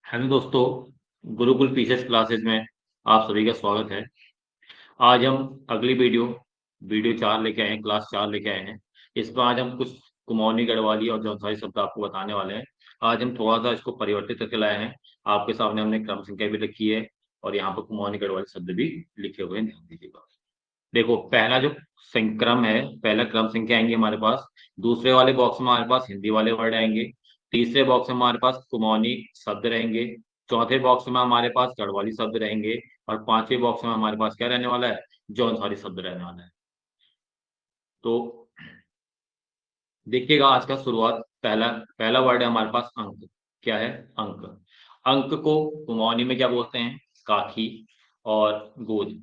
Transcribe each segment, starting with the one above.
Hello दोस्तों, Gurukul PCS classes में आप सभी का स्वागत है। आज हम अगली वीडियो 4 लेके आए हैं, क्लास 4 लेके आए हैं। इसमें आज हम कुछ कुमाऊनी गढ़वाली और जौनसारी शब्द आपको बताने वाले हैं। आज हम थोड़ा सा इसको परिवर्तित करके लाए हैं। आपके सामने हमने क्रम संख्या भी लिखी है और यहाँ पर कुमाऊनी गढ़वाली शब्द भी लिखे हुए हैं, ध्यान दीजिएगा। देखो, पहला जो क्रम है, पहला क्रम संख्या आएंगे हमारे पास। दूसरे वाले बॉक्स में हमारे पास हिंदी वाले वर्ड आएंगे। तीसरे बॉक्स में हमारे पास कुमाऊनी शब्द रहेंगे। चौथे बॉक्स में हमारे पास गढ़वाली शब्द रहेंगे। और पांचवें बॉक्स में हमारे पास क्या रहने वाला है? जौनसारी शब्द रहने वाला है। तो देखिएगा, आज का शुरुआत पहला पहला वर्ड है हमारे पास अंक। क्या है? अंक। अंक को कुमाऊनी में क्या बोलते हैं? काखी और गोद।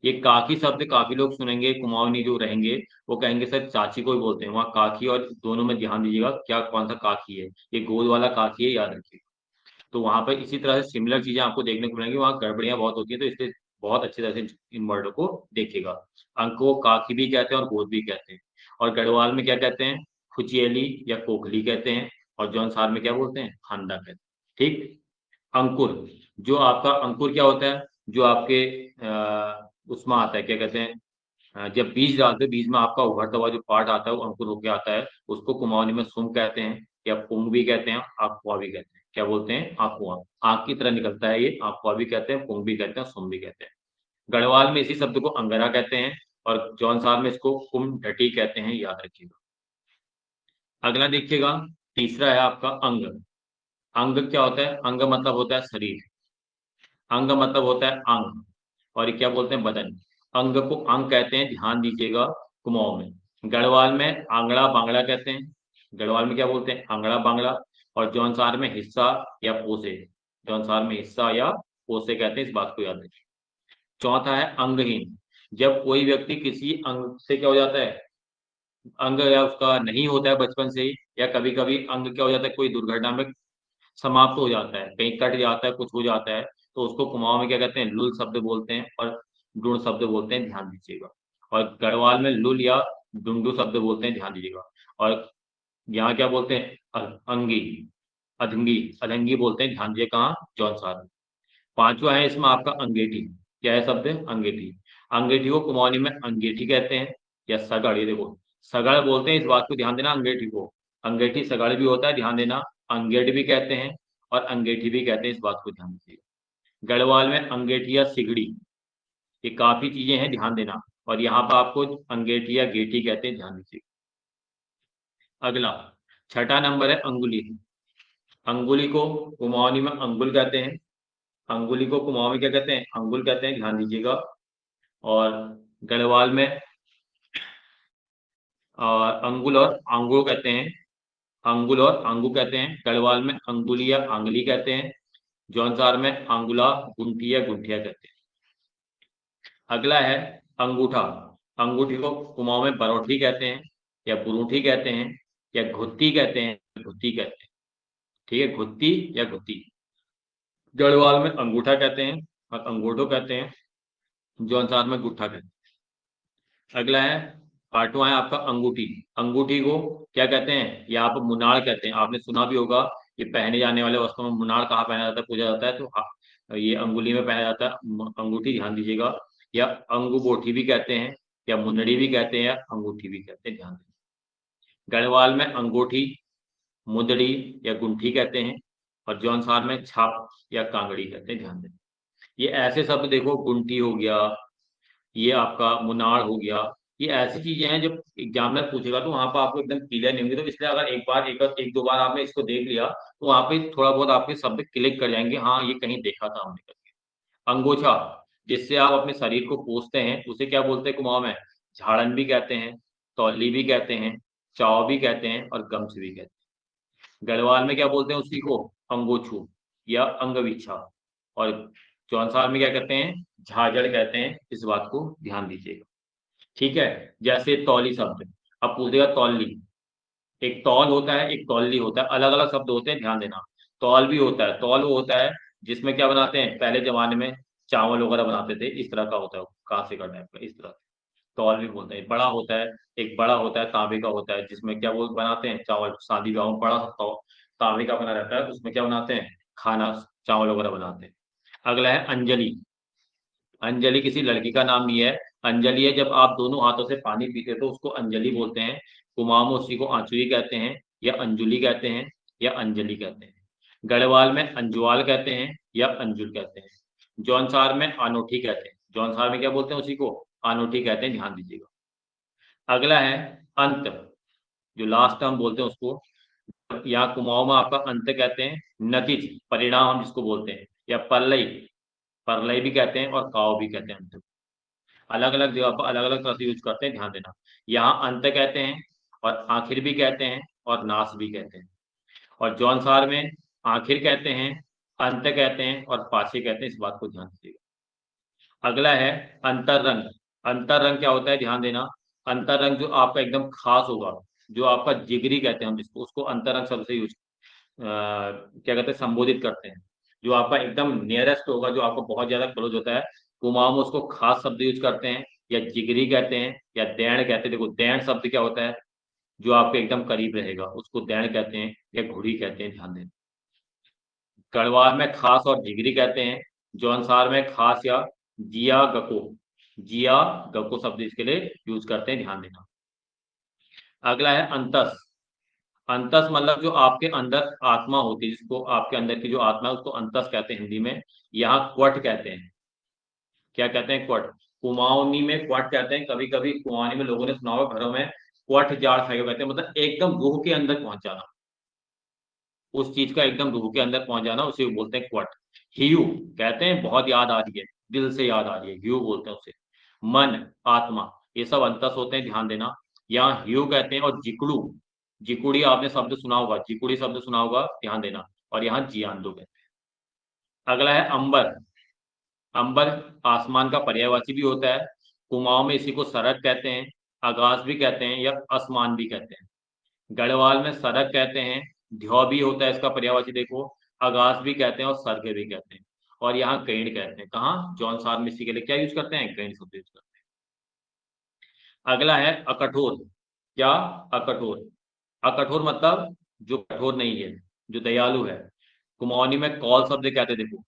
ये काकी शब्द काफी लोग सुनेंगे, कुमाऊनी जो रहेंगे वो कहेंगे सर चाची को ही बोलते हैं। वहाँ काकी और दोनों में ध्यान दीजिएगा, क्या कौन सा काकी है। ये गोद वाला काकी है, याद रखिए। तो वहां पर इसी तरह से सिमिलर चीजें आपको देखने को मिलेंगी, वहाँ गड़बड़ियां बहुत होती है, तो इसलिए बहुत अच्छी तरह से इन वर्डों को देखिएगा। अंक को काकी भी कहते हैं और गोद भी कहते हैं। और गढ़वाल में क्या कहते हैं? खुचियली या कोखली कहते हैं। और जौनसार में क्या बोलते हैं? खांदा कहते हैं। ठीक। अंकुर। जो आपका अंकुर क्या होता है? जो आपके उसमें आता है, क्या कहते हैं, जब बीज डालते हैं, बीज में आपका उभरता हुआ जो पार्ट आता है वो अंकुर होके आता है। उसको कुमाऊनी में सुम कहते हैं, या पुंग भी कहते हैं, आकुआ भी कहते हैं। क्या बोलते हैं? आकुआ। आंख की तरह निकलता है ये, आकुआ भी कहते हैं, पुंग भी कहते हैं, सुम भी कहते हैं। गढ़वाल में इसी शब्द को अंगरा कहते हैं। और जौनसार में इसको कुम ढटी कहते हैं, याद रखिएगा। अगला देखिएगा, तीसरा है आपका अंग। अंग क्या होता है? अंग मतलब होता है शरीर। अंग मतलब होता है अंग। और ये क्या बोलते हैं? बदन। अंग को अंग कहते हैं, ध्यान दीजिएगा। कुमाऊं में, गढ़वाल में आंगड़ा बांगड़ा कहते हैं। गढ़वाल में क्या बोलते हैं? आंगड़ा बांगड़ा। और जौनसार में हिस्सा या पोसे। जौनसार में हिस्सा या पोसे कहते हैं, इस बात को याद रखिए। चौथा है अंगहीन। जब कोई व्यक्ति किसी अंग से क्या हो जाता है, अंग या उसका नहीं होता है बचपन से ही, या कभी कभी अंग क्या हो जाता है, कोई दुर्घटना में समाप्त हो जाता है, कहीं कट जाता है, कुछ हो जाता है, तो उसको कुमाऊं में क्या कहते हैं? लुल शब्द बोलते हैं और डुंड शब्द बोलते हैं, ध्यान दीजिएगा। और गढ़वाल में लुल या डुंडू शब्द बोलते हैं, ध्यान दीजिएगा। और यहाँ क्या बोलते हैं? अंगी, अधंगी, अधंगी बोलते हैं, ध्यान दीजिए। कहाँ? जौनसार में। पांचवा है इसमें आपका अंगेठी। क्या है शब्द? अंगेठी। अंगेठी को कुमाऊनी में अंगेठी कहते हैं, या सगड़। ये देखो, सगड़ बोलते हैं, इस बात को ध्यान देना। अंगेठी को अंगेठी सगड़ भी होता है, ध्यान देना। अंगेठ भी कहते हैं और अंगेठी भी कहते हैं, इस बात को ध्यान दीजिए। गढ़वाल में अंगेठी या सिगड़ी, ये काफी चीजें हैं, ध्यान देना। और यहाँ पर आपको अंगेठी या गेठी कहते हैं, ध्यान दीजिए। अगला, छठा नंबर है अंगुली। अंगुली को कुमाऊनी में अंगुल कहते हैं। अंगुली को कुमाऊं में क्या कहते हैं? अंगुल कहते हैं, ध्यान दीजिएगा। और गढ़वाल में अंगुल और आंगुल कहते हैं। अंगुल और आंगू कहते हैं। गढ़वाल में अंगुली या आंगली कहते हैं। जौनसार में अंगुला, गुंठी या गुंठिया कहते हैं। अगला है अंगूठा। अंगूठी को कुमाऊं में बरौठी कहते हैं, या बुरूठी कहते हैं, या घुत्ती कहते हैं, घुत्ती कहते हैं। ठीक है, घुत्ती या घुत्ती। गढ़वाल में अंगूठा कहते हैं और अंगूठो कहते हैं। जौनसार में गुट्ठा कहते हैं। अगला है, पांचवा है आपका अंगूठी। अंगूठी को क्या कहते हैं? या आप मुनार कहते हैं, आपने सुना भी होगा। ये पहने जाने वाले वस्त्रों में मुनार कहाँ पहना जाता है, पूजा जाता है, तो ये अंगुली में पहना जाता है, अंगूठी, ध्यान दीजिएगा। या अंगूबोठी भी कहते हैं, या मुंदड़ी भी कहते हैं, या अंगूठी भी कहते हैं, ध्यान दीजिए। गढ़वाल में अंगूठी, मुंदड़ी या गुंठी कहते हैं। और जौनसार में छाप या कांगड़ी कहते हैं, ध्यान दें। ये ऐसे शब्द देखो, गुंठी हो गया, ये आपका मुनार हो गया, ये ऐसी चीजें हैं जब एग्जामिनर पूछेगा तो वहां पर आपको एकदम क्लियर नहीं होंगे। तो इसलिए अगर एक बार एक दो बार आपने इसको देख लिया तो वहां पे थोड़ा बहुत आपके शब्द क्लिक कर जाएंगे, हाँ ये कहीं देखा था हमने करके। अंगोछा, जिससे आप अपने शरीर को पोंछते हैं, उसे क्या बोलते हैं कुमाऊं में? झाड़न भी कहते हैं, तौली भी कहते हैं, चाव भी कहते हैं, और गमछ भी कहते हैं। गढ़वाल में क्या बोलते हैं उसी को? अंगोछू या अंगविछा। और जौनसार में क्या कहते हैं? झाजड़ कहते हैं, इस बात को ध्यान दीजिएगा। ठीक है। जैसे तौली शब्द, अब पूछेगा तौली। एक तौल होता है, एक तौली होता है, अलग अलग शब्द होते हैं, ध्यान देना। तौल भी होता है, तौल वो होता है जिसमें क्या बनाते हैं, पहले जमाने में चावल वगैरह बनाते थे, इस तरह का होता है, कांसे का टाइप का, इस तरह। तौल भी बोलते हैं। बड़ा होता है, एक बड़ा होता है तांबे का होता है, जिसमें क्या वो बनाते हैं, चावल, शादी ब्याह में बड़ा सा तांबे का बना रहता है, उसमें क्या बनाते हैं, खाना चावल वगैरह बनाते हैं। अगला है अंजलि। अंजलि किसी लड़की का नाम नहीं है, अंजलि है जब आप दोनों हाथों से पानी पीते तो उसको अंजलि बोलते हैं। कुमाऊं में उसी को आंचुई कहते हैं, या अंजुली कहते हैं, या अंजलि कहते हैं। गढ़वाल में अंजुआल कहते हैं या अंजुल कहते हैं। जौनसार में अनोठी कहते हैं। जौनसार में क्या बोलते हैं उसी को? अनोठी कहते हैं, ध्यान दीजिएगा। अगला है अंत, जो लास्ट हम बोलते हैं उसको, यहाँ कुमाऊं में आपका अंत कहते हैं, नतीज परिणाम हम जिसको बोलते हैं, या परलई, परलई भी कहते हैं और काव भी कहते हैं अंत। अलग अलग जगह पर अलग अलग तरह से यूज करते हैं, ध्यान देना। यहाँ अंत कहते हैं और आखिर भी कहते हैं और नाश भी कहते हैं। और जौनसार में आखिर कहते हैं, अंत कहते हैं और पाछे कहते हैं, इस बात को ध्यान दीजिएगा। अगला है अंतर रंग। अंतर रंग क्या होता है, ध्यान देना। अंतर रंग जो आपका एकदम खास होगा, जो आपका जिगरी कहते हैं हम जिसको, उसको अंतर रंग शब्द से यूज क्या कहते हैं, संबोधित करते हैं। जो आपका एकदम नियरेस्ट होगा, जो आपको बहुत ज्यादा क्लोज होता है, कुमाऊं में उसको खास शब्द यूज करते हैं, या जिगरी कहते हैं या दैण कहते हैं। देखो दैण शब्द क्या होता है, जो आपके एकदम करीब रहेगा उसको दैण कहते हैं या घुड़ी कहते हैं, ध्यान दें। गढ़वाल में खास और जिगरी कहते हैं। जौनसार में खास या जिया गको, जिया गको शब्द इसके लिए यूज करते हैं, ध्यान देना। अगला है अंतस। अंतस मतलब जो आपके अंदर आत्मा होती है, जिसको आपके अंदर की जो आत्मा है उसको अंतस कहते हैं हिंदी में। यहाँ क्वट कहते हैं। क्या कहते हैं? क्वट। कुमाऊनी में क्वट कहते हैं। कभी कभी कुमाऊनी में लोगों ने सुना होगा घरों में, क्वट जाड़ खाएगा कहते हैं, मतलब एकदम रूह के अंदर पहुंच जाना, उस चीज का एकदम रूह के अंदर पहुंच जाना, उसे बोलते हैं क्वट। ह्यू कहते हैं बहुत याद आ रही है, दिल से याद आ रही है, ह्यू बोलते हैं उसे। मन, आत्मा, ये सब अंतस होते हैं, ध्यान देना। यहाँ ह्यू कहते हैं। और जिकुड़ू, जिकुड़ी आपने शब्द सुना होगा, जिकुड़ी शब्द सुना होगा, ध्यान देना। और यहाँ जियान दो कहते हैं। अगला है अंबर। अंबर आसमान का पर्यायवाची भी होता है। कुमाऊं में इसी को सरक कहते हैं, आकाश भी कहते हैं या आसमान भी कहते हैं। गढ़वाल में सरक कहते हैं, ध्यो भी होता है इसका पर्यायवाची, देखो, आगास भी कहते हैं और सर्ग भी कहते हैं। और यहाँ गैंड कहते हैं। कहाँ? जौनसार में इसी के लिए क्या यूज करते हैं? गैंड शब्द यूज करते हैं। अगला है अकठोर। क्या? अकठोर। अकठोर मतलब जो कठोर नहीं है, जो दयालु है। कुमाऊनी में कौल शब्द कहते हैं, देखो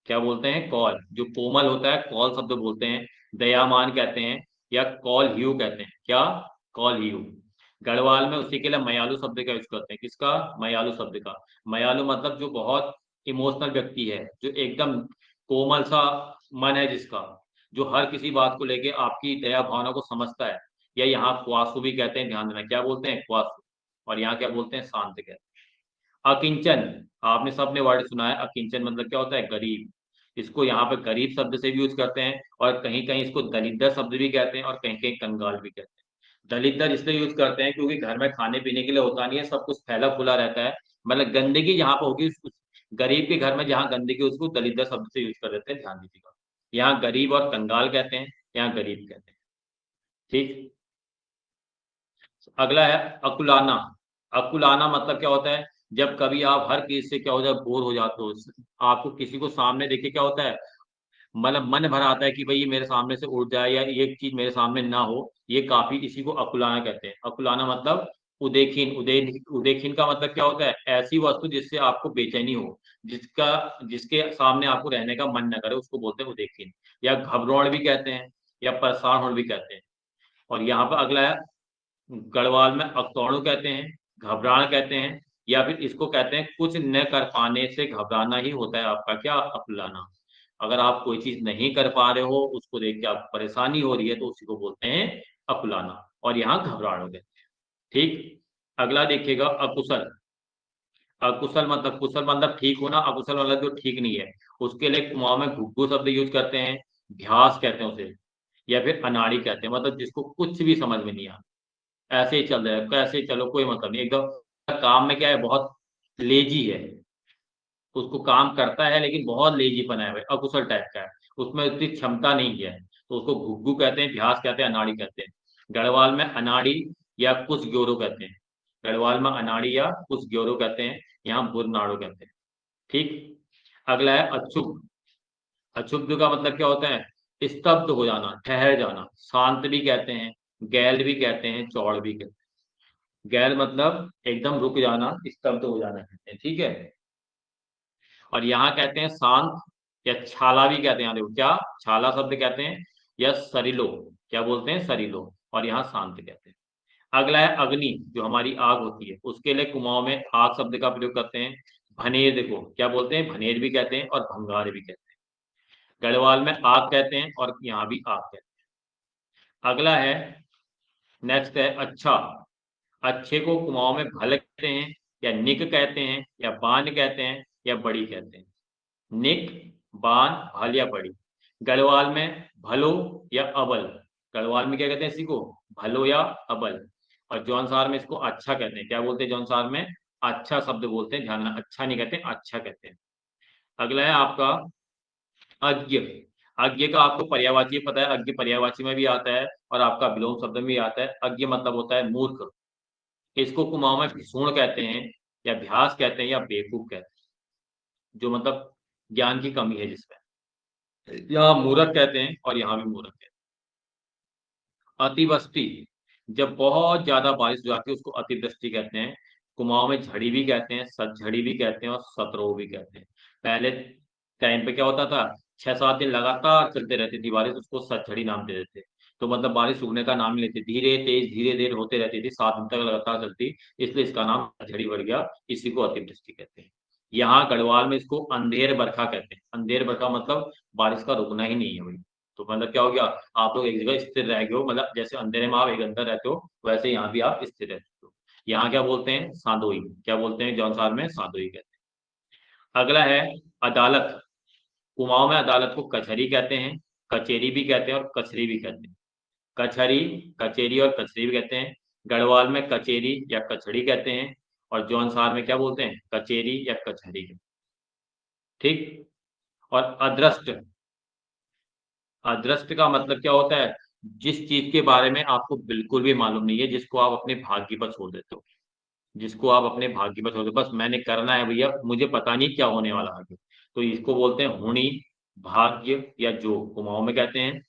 क्या बोलते हैं, कौल। जो कोमल होता है कौल शब्द बोलते हैं। दयामान कहते हैं या कौल ह्यू कहते हैं। क्या? कौल ह्यू। गढ़वाल में उसी के लिए मयालू शब्द का यूज करते हैं। किसका? मयालू शब्द का। मयालू मतलब जो बहुत इमोशनल व्यक्ति है, जो एकदम कोमल सा मन है जिसका, जो हर किसी बात को लेके आपकी दया भावना को समझता है। या यहाँ क्वासु भी कहते हैं, ध्यान देना। क्या बोलते हैं? क्वासु। और यहाँ क्या बोलते हैं? शांत कहते हैं। अकिंचन, आपने सबने वर्ड सुना है, अकिंचन मतलब क्या होता है? गरीब। इसको यहाँ पे गरीब शब्द से भी यूज करते हैं, और कहीं कहीं इसको दलिद्र शब्द भी कहते हैं, और कहीं कहीं कंगाल भी कहते हैं। दलिद्र इसलिए यूज करते हैं क्योंकि घर में खाने पीने के लिए होता नहीं है, सब कुछ फैला फूला रहता है, मतलब गंदगी जहाँ पे होगी गरीब के घर में जहाँ गंदगी उसको दलिद्र शब्द से यूज कर देते हैं, ध्यान दीजिएगा। यहाँ गरीब और कंगाल कहते हैं, यहाँ गरीब कहते हैं। ठीक। अगला है अकुलाना। अकुलाना मतलब क्या होता है? जब कभी आप हर चीज से क्या हो जाए, बोर हो जाते हो, आपको किसी को सामने देखे क्या होता है, मतलब मन भर आता है कि भाई ये मेरे सामने से उड़ जाए या ये चीज मेरे सामने ना हो, ये काफी, इसी को अकुलाना कहते हैं। अकुलाना मतलब उदेखीन। उदेखीन का मतलब क्या होता है? ऐसी वस्तु जिससे आपको बेचैनी हो, जिसका जिसके सामने आपको रहने का मन न करे, उसको बोलते हैं उदेखीन। या घबराहट भी कहते हैं, या परेशान होना भी कहते हैं। और यहाँ पर अगला है, गढ़वाल में अकतौड़ू कहते हैं, घबराना कहते हैं, या फिर इसको कहते हैं कुछ न कर पाने से घबराना ही होता है आपका क्या? अकुलाना। अगर आप कोई चीज नहीं कर पा रहे हो, उसको देख के आप परेशानी हो रही है, तो उसी को बोलते हैं अकुलाना। और यहाँ घबराहट हो गए। ठीक। अगला देखिएगा अकुशल। अकुशल मतलब, कुशल मतलब ठीक होना, अकुशल मतलब जो ठीक नहीं है, उसके लिए कुमाऊं में घुग्गू शब्द यूज करते हैं, घ्यास कहते हैं उसे, या फिर अनाड़ी कहते हैं, मतलब जिसको कुछ भी समझ में नहीं आता, ऐसे ही चल रहा है, कैसे ही चलो, कोई मतलब नहीं, एकदम काम में क्या है, बहुत लेजी है, उसको काम करता है लेकिन बहुत लेजीपन है, अकुशल टाइप का है, उसमें उतनी क्षमता नहीं है, तो उसको घुग्गू कहते हैं, भ्यास कहते हैं, अनाड़ी कहते हैं। गढ़वाल में अनाड़ी या कुछ ग्योरो कहते हैं। गढ़वाल में अनाड़ी या कुछ ग्योरो कहते हैं, यहाँ बुरनाड़ो कहते हैं। ठीक। अगला है अछुप। अछुप का मतलब क्या होता है? स्तब्ध हो जाना, ठहर जाना, शांत भी कहते हैं, गैल भी कहते हैं, चौड़ भी कहते हैं। गैर मतलब एकदम रुक जाना, स्तब्ध हो जाना कहते हैं, ठीक है। और यहाँ कहते हैं शांत या छाला भी कहते हैं। देखो क्या छाला शब्द कहते हैं या सरिलो, क्या बोलते हैं सरिलो, और यहाँ शांत कहते हैं। अगला है अग्नि, जो हमारी आग होती है, उसके लिए कुमाऊं में आग शब्द का प्रयोग करते हैं। भनेर, देखो क्या बोलते हैं भनेर भी कहते हैं और भंगार भी कहते हैं। गढ़वाल में आग कहते हैं और यहाँ भी आग कहते हैं। अगला है, नेक्स्ट है अच्छा। अच्छे को कुमाऊं में भल कहते हैं या निक कहते हैं या बान कहते हैं या बड़ी कहते हैं। निक, बान, भल या बड़ी। गढ़वाल में भलो या अबल, गढ़वाल में क्या कहते हैं इसी को, भलो या अबल। और जौनसार में इसको अच्छा कहते हैं, क्या बोलते हैं जौनसार में, अच्छा शब्द बोलते हैं, ध्यान रखना, अच्छा नहीं कहते, अच्छा कहते हैं। अगला है आपका अज्ञ। अज्ञ का आपको पर्यायवाची पता है, अज्ञ पर्यायवाची में भी आता है और आपका विलोम शब्द में भी आता है। अज्ञ मतलब होता है मूर्ख। इसको कुमाऊं में भिसूण कहते हैं या भ्यास कहते हैं या बेवकूफ कहते हैं, जो मतलब ज्ञान की कमी है जिसमें। यहाँ मूर्ख कहते हैं और यहाँ भी मूर्ख कहते हैं। अतिवृष्टि, जब बहुत ज्यादा बारिश हो जाती है उसको अतिवृष्टि कहते हैं। कुमाऊं में झड़ी भी कहते हैं, सतझड़ी भी कहते हैं और सतरो भी कहते हैं। पहले टाइम पे क्या होता था, 6-7 दिन लगातार चलते रहती थी बारिश, उसको सतझड़ी नाम दे देते। तो मतलब बारिश रुकने का नाम नहीं लेती, धीरे तेज धीरे देर होते रहती थी, 7 दिन तक लगातार चलती, इसलिए इसका नाम सतझड़ी पड़ गया। इसी को अतिवृष्टि कहते हैं। यहाँ गढ़वाल में इसको अंधेर बरखा कहते हैं। अंधेर बरखा मतलब बारिश का रुकना ही नहीं है भाई। तो मतलब क्या हो गया, आप लोग एक जगह स्थिर रह गए हो, मतलब जैसे अंधेरे में आप एक अंदर रहते हो, वैसे यहाँ भी आप स्थिर रहते हो। यहाँ क्या बोलते हैं, सादोई, क्या बोलते हैं जौनसार में, सादोई कहते हैं। अगला है अदालत। कुमाऊं में अदालत को कचहरी कहते हैं, कचेरी भी कहते हैं और कचहरी भी कहते हैं। कचहरी, कचेरी और कचहरी भी कहते हैं। गढ़वाल में कचेरी या कचहरी कहते हैं और जौनसार में क्या बोलते हैं, कचेरी या कचहरी। ठीक। और अदृष्ट, अदृष्ट का मतलब क्या होता है, जिस चीज के बारे में आपको बिल्कुल भी मालूम नहीं है, जिसको आप अपने भाग्य पर छोड़ देते हो, जिसको आप अपने भाग्य पर छोड़ दो, बस मैंने करना है भैया, मुझे पता नहीं क्या होने वाला आगे, तो इसको बोलते हैं हुणी, भाग्य या जोग, कुमाऊं में कहते हैं।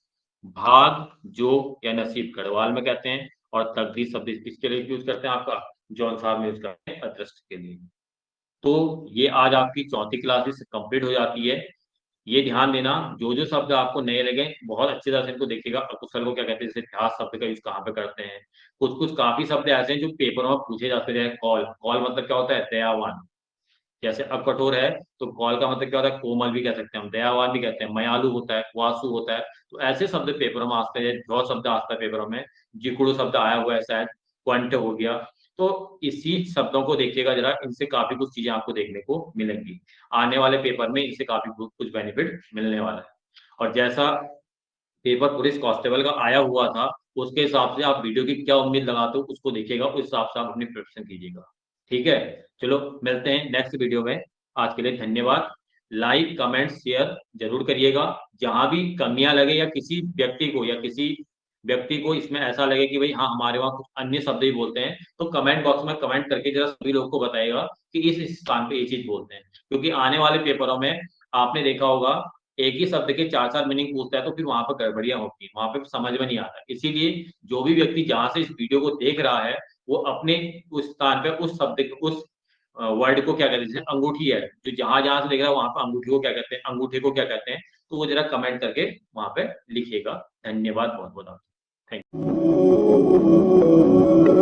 भाग, जोग या नसीब गढ़वाल में कहते हैं। और तकदीर शब्द किसके लिए यूज करते हैं, आपका जौनसार में यूज करते हैं अदृष्ट के लिए। तो ये आज आपकी चौथी क्लास कंप्लीट हो जाती है। ये ध्यान देना, जो जो शब्द आपको नए लगे बहुत अच्छी तरह से इनको देखिएगा। अकुशल को क्या कहते हैं, जैसे ध्यास शब्द का यूज कहाँ पे करते हैं। कुछ कुछ काफी शब्द ऐसे हैं जो पेपरों में पूछे जाते हैं। कॉल, कॉल मतलब क्या होता है, दयावान। जैसे अकठोर है, तो कॉल का मतलब क्या होता है, कोमल भी कह सकते हैं हम, दयावान भी कहते हैं, मयालु होता है, वासु होता है। तो ऐसे शब्द पेपरों में आते हैं, जो शब्द आता है पेपरों में। जिकुड़ू शब्द आया हुआ है शायद, क्वंट हो गया। तो इसी शब्दों को देखिएगा जरा, इनसे काफी कुछ चीजें आपको देखने को मिलेंगी। आने वाले पेपर में इनसे काफी कुछ बेनिफिट मिलने वाला है। और जैसा पेपर पुलिस कांस्टेबल का आया हुआ था, उसके हिसाब से आप वीडियो की क्या उम्मीद लगाते हो उसको देखिएगा, उस हिसाब से आप अपनी प्रिपरेशन कीजिएगा। ठीक है, चलो मिलते हैं नेक्स्ट वीडियो में। आज के लिए धन्यवाद। लाइक कमेंट शेयर जरूर करिएगा। जहां भी कमियां लगे या किसी व्यक्ति को, या किसी व्यक्ति को इसमें ऐसा लगे कि भाई हाँ हमारे वहाँ कुछ अन्य शब्द ही बोलते हैं, तो कमेंट बॉक्स में कमेंट करके जरा सभी लोगों को बताइएगा कि इस स्थान पे ये चीज बोलते हैं। क्योंकि आने वाले पेपरों में आपने देखा होगा, एक ही शब्द के 4-4 मीनिंग पूछता है, तो फिर वहां पर गड़बड़ियां होती है, वहां पे समझ में नहीं आता। इसीलिए जो भी व्यक्ति जहां से इस वीडियो को देख रहा है, वो अपने उस स्थान पे उस शब्द, उस वर्ड को क्या कहते हैं, जैसे अंगूठी है, जो जहां जहां से देख रहा है वहां पर अंगूठी को क्या कहते हैं, अंगूठे को क्या कहते हैं, तो वो जरा कमेंट करके वहां पे लिखिएगा। धन्यवाद बहुत बहुत। Thank you.